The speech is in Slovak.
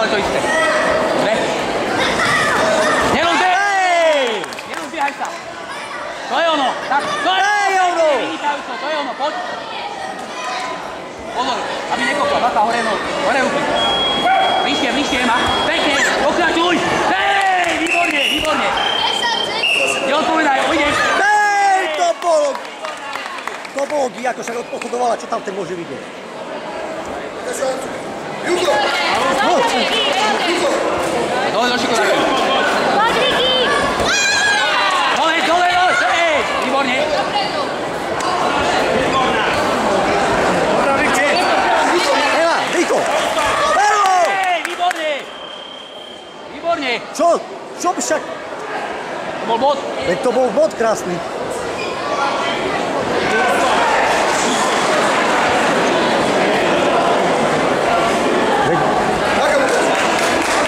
stále to isté. Dobre? Nerozbiehaj sa. To je ono. Tak, to je ono. Vynikajúco, to je ono, poď. Pozor, aby nekopla, baka hore nohy. Hore ruky. Bližšie, ma. Pekne, pokračuj. Hej, výborne, výborne. Neodpovedaj, ujdeš. Hej, to bolo ako sa odpochodovala, čo tam ten môže vidieť. Jugo! Dole, do šiku, takto. Dole, hej, výborne. Eva, Riko! Hej, výborne. Výborne. Čo však? To bol bod. Veď to bol bod krásny.